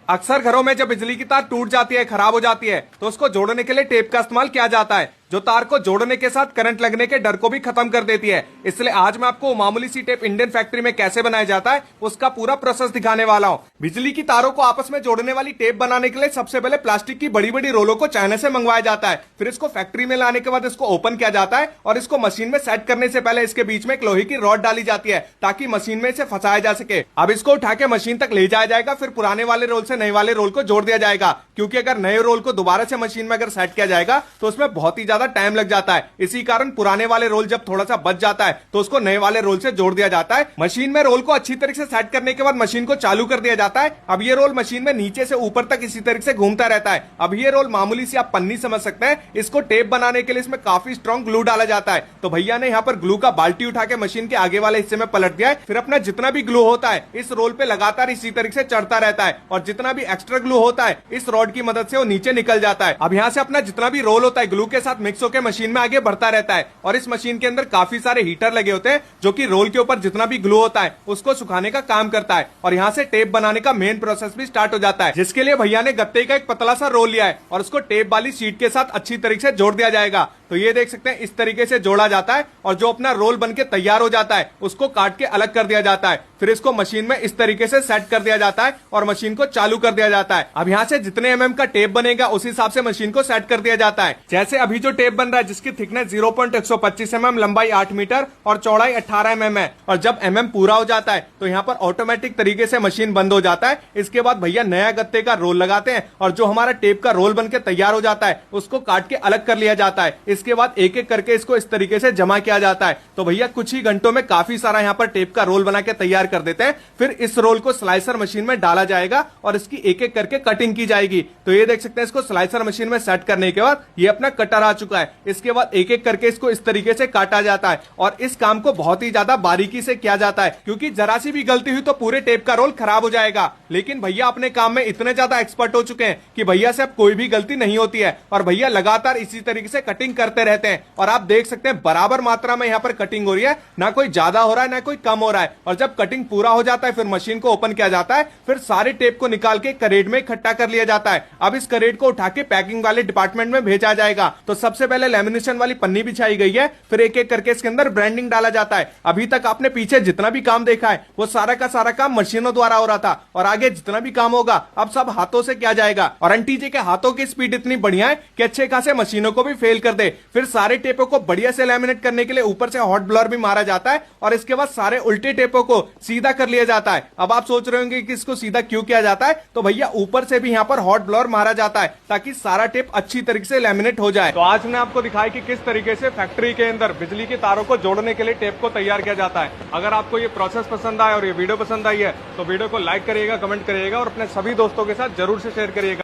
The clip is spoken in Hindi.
अक्सर घरों में जब बिजली की तार टूट जाती है, खराब हो जाती है, तो उसको जोड़ने के लिए टेप का इस्तेमाल किया जाता है, जो तार को जोड़ने के साथ करंट लगने के डर को भी खत्म कर देती है। इसलिए आज मैं आपको मामूली सी टेप इंडियन फैक्ट्री में कैसे बनाया जाता है उसका पूरा प्रोसेस दिखाने वाला हूं। बिजली की तारों को आपस में जोड़ने वाली टेप बनाने के लिए सबसे पहले प्लास्टिक की बड़ी बड़ी रोलों को चाइना से मंगवाया जाता है। फिर इसको फैक्ट्री में लाने के बाद इसको ओपन किया जाता है और इसको मशीन में सेट करने से पहले इसके बीच में एक लोहे की रॉड डाली जाती है ताकि मशीन में इसे फंसाया जा सके। अब इसको उठा के मशीन तक ले जाया जाएगा, फिर पुराने वाले रोल से नए वाले रोल को जोड़ दिया जाएगा, क्योंकि अगर नए रोल को दोबारा से मशीन में अगर सेट किया जाएगा तो उसमें बहुत ही ज्यादा टाइम लग जाता है। इसी कारण पुराने वाले रोल जब थोड़ा सा बच जाता है तो उसको नए वाले रोल से जोड़ दिया जाता है। मशीन में रोल को अच्छी तरीके से सेट करने के बाद मशीन को चालू कर दिया जाता है। अब ये रोल मशीन में नीचे से ऊपर तक इसी तरीके से घूमता रहता है। अब ये रोल मामूली सी आप पन्नी समझ सकते हैं। इसको टेप बनाने के लिए इसमें काफी स्ट्रॉन्ग ग्लू डाला जाता है। तो भैया ने यहाँ पर ग्लू का बाल्टी उठा के मशीन के आगे वाले हिस्से में पलट दिया है। फिर अपना जितना भी ग्लू होता है इस रोल पे लगातार इसी तरीके से चढ़ता रहता है और जितना भी एक्स्ट्रा ग्लू होता है इस रॉड की मदद से वो नीचे निकल जाता है। अब यहाँ से अपना जितना भी रोल होता है ग्लू के साथ मिक्स होकर मशीन में आगे बढ़ता रहता है और इस मशीन के अंदर काफी सारे हीटर लगे होते हैं जो कि रोल के ऊपर जितना भी ग्लू होता है उसको सुखाने का काम करता है। और यहाँ से टेप बनाने का मेन प्रोसेस भी स्टार्ट हो जाता है, जिसके लिए भैया ने गत्ते का एक पतला सा रोल लिया है और उसको टेप वाली शीट के साथ अच्छी तरीके से जोड़ दिया जाएगा। तो ये देख सकते हैं इस तरीके से जोड़ा जाता है और जो अपना रोल बनके तैयार हो जाता है उसको काट के अलग कर दिया जाता है। फिर इसको मशीन में इस तरीके से सेट कर दिया जाता है और मशीन को चालू कर दिया जाता है। अब यहाँ से जितने एमएम का टेप बनेगा उस हिसाब से मशीन को सेट कर दिया जाता है। जैसे अभी जो टेप बन रहा है जिसकी थिकनेस 0.125 mm, लंबाई 8 मीटर और चौड़ाई 18 mm है। और जब एमएम पूरा हो जाता है तो यहाँ पर ऑटोमेटिक तरीके से मशीन बंद हो जाता है। इसके बाद भैया नया गत्ते का रोल लगाते हैं और जो हमारा टेप का रोल बनके तैयार हो जाता है उसको काट के अलग कर लिया जाता है। इसके बाद एक एक करके इसको इस तरीके से जमा किया जाता है। तो भैया कुछ ही घंटों में काफी सारा यहाँ पर टेप का रोल बना के तैयार कर देते हैं। फिर इस रोल को स्लाइसर मशीन में डाला जाएगा और इसकी एक एक करके कटिंग की जाएगी। तो ये देख सकते हैं इसको स्लाइसर मशीन में सेट करने के बाद ये अपना कटर आ चुका है। इसके बाद एक एक करके इसको इस तरीके से काटा जाता है और इस काम को बहुत ही ज्यादा बारीकी से किया जाता है, क्योंकि जरा सी भी गलती हुई तो पूरे टेप का रोल खराब हो जाएगा। लेकिन भैया अपने काम में इतने ज्यादा एक्सपर्ट हो चुके हैं कि भैया से अब कोई भी गलती नहीं होती है और भैया लगातार इसी तरीके से कटिंग करते रहते हैं। और आप देख सकते हैं बराबर मात्रा में यहाँ पर कटिंग हो रही है, ना कोई ज्यादा हो रहा है ना कोई कम हो रहा है। और जब कटिंग पूरा हो जाता है फिर मशीन को ओपन किया जाता है। फिर सारे टेप को निकाल के करेट में इकट्ठा कर लिया जाता है। अब इस करेट को उठा के पैकिंग वाले डिपार्टमेंट में भेजा जाएगा। तो सबसे पहले लेमिनेशन वाली पन्नी बिछाई गई है, फिर एक एक करके इसके अंदर ब्रांडिंग डाला जाता है। अभी तक आपने पीछे जितना भी काम देखा है वो सारा का सारा काम मशीनों द्वारा हो रहा था और आगे जितना भी काम होगा अब सब हाथों से किया जाएगा। और आंटी जी के हाथों की स्पीड इतनी बढ़िया है कि अच्छे खासे मशीनों को भी फेल कर दे। फिर सारे टेपों को बढ़िया से लेमिनेट करने के लिए ऊपर से हॉट ब्लोअर भी मारा जाता है और इसके बाद सारे उल्टे टेपों को सीधा कर लिया जाता है। अब आप सोच रहे होंगे कि इसको सीधा क्यों किया जाता है, तो भैया ऊपर से भी यहाँ पर हॉट ब्लोअर मारा जाता है ताकि सारा टेप अच्छी तरीके से लेमिनेट हो जाए। तो आज मैंने आपको दिखाया कि किस तरीके से फैक्ट्री के अंदर बिजली की तारों को जोड़ने के लिए टेप को तैयार किया जाता है। अगर आपको ये प्रोसेस पसंद आया और ये वीडियो पसंद आई है तो वीडियो को लाइक करिएगा, कमेंट करिएगा और अपने सभी दोस्तों के साथ जरूर से शेयर करिएगा।